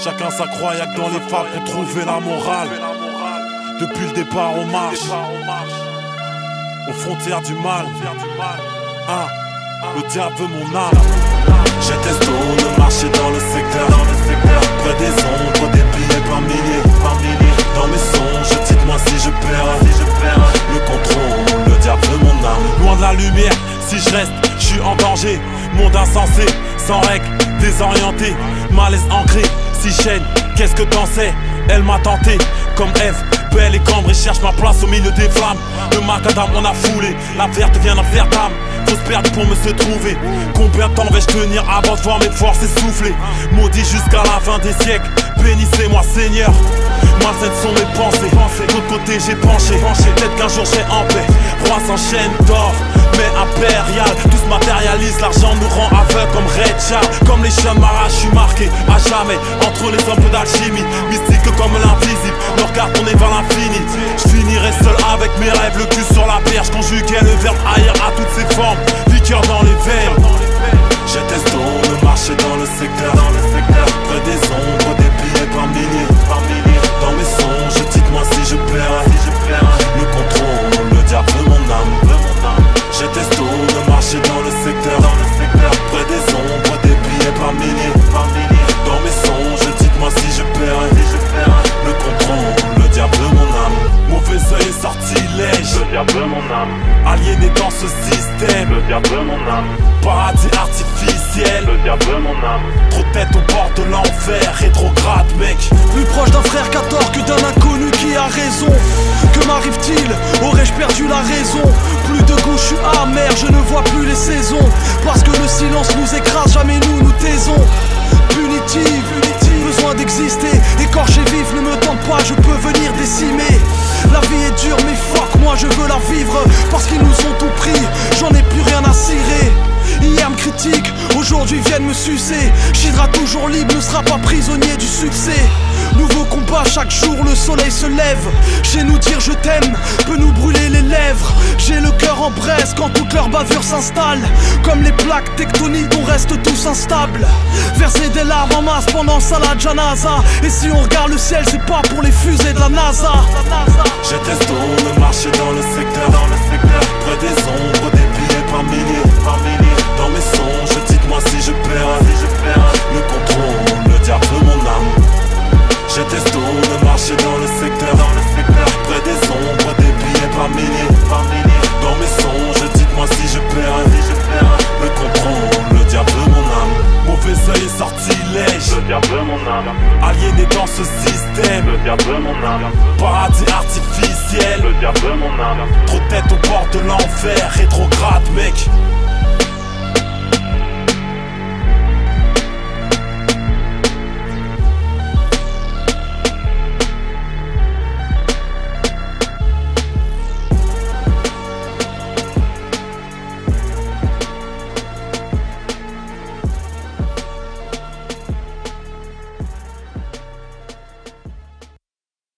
Chacun sa croix, y'a que dans les fables pour trouver la morale. Depuis le départ on marche aux frontières du mal. Le diable veut mon âme. J'étais stone de marcher dans le secteur, près des ombres, des billets par milliers. Dans mes songes, dites-moi si je perds le contrôle, le diable veut mon âme. Loin de la lumière, si je reste, je suis en danger. Monde insensé, sans règles, désorienté, malaise ancré. Si chaîne, qu'est-ce que t'en sais? Elle m'a tenté, comme Ève, belle et cambrée, cherche ma place au milieu des flammes. Le macadam on a foulé, la verte vient d'un faire d'âme. Faut se perdre pour me se trouver. Combien de temps vais-je tenir avant de voir mes forces essouffler? Maudit jusqu'à la fin des siècles, bénissez-moi Seigneur. Malsaines sont mes pensées, de l'autre côté j'ai penché. Peut-être qu'un jour j'ai en paix. Roi sans chaîne d'or, mais impérial. Tout se matérialise, l'argent nous rend aveugles comme Red Charles. Comme les chiens de Mara, je suis marqué à jamais entre les hommes d'alchimie. Mystique comme l'invisible, le regard tourné vers l'infini. Je finirai seul avec mes rêves, le cul sur la perche. Conjuguer le verbe haïr à toutes ses formes, liqueur dans les veines. J'étais stone de marcher dans le secteur, près des ombres, des billets par milliers. Dans mes songes, dites-moi si je perds le contrôle, le diable veut mon âme. J'étais stone de marcher dans le secteur, près des ombres, des billets par milliers. Dans mes songes, dites-moi si je perds le contrôle, le diable veut mon âme. Mauvais œil et sortilège, le diable veut mon âme. Aliéné dans ce système, le diable veut mon âme. Paradis artificiel, le diable veut mon âme. Trop de tête au bord de l'enfer, rétrograde mec. Plus proche d'un frère qu'à tort que d'un inconnu qui a raison. Que m'arrive-t-il? Aurais-je perdu la raison? Plus de goût, je suis amer, je ne vois plus les saisons. Parce que le silence nous écrase, jamais nous taisons. Punitive, besoin d'exister. Écorché vif, ne me tente pas, je peux venir décimer. La vie est dure mais fuck, moi je veux la vivre. Parce qu'ils nous ont tout pris, j'en ai plus rien à cirer. Hier me critique, aujourd'hui viennent me sucer. Chidra toujours libre, ne sera pas prisonnier du succès. Nouveau combat, chaque jour le soleil se lève. Chez nous dire je t'aime peut nous brûler les lèvres. J'ai le cœur en braise quand toute leur bavure s'installe. Comme les plaques tectoniques, on reste tous instables. Verser des larmes en masse pendant Salat Janaza. Et si on regarde le ciel, c'est pas pour les fusées de la NASA. J'étais stone de marcher dans le secteur, près des ombres, des billets par milliers. Dans mes songes, dites-moi si je perds le contrôle, le diable veut mon âme. J'étais stone de marcher dans le secteur, près des ombres, des billets par milliers. Dans mes songes, dites-moi si je perds le contrôle, le diable veut mon âme. Mauvais œil et sortilège, le diable veut mon âme. Aliéné dans ce système, le diable veut mon âme. Paradis artificiel, le diable veut mon âme. trop de tête au bord de l'enfer, rétrograde mec.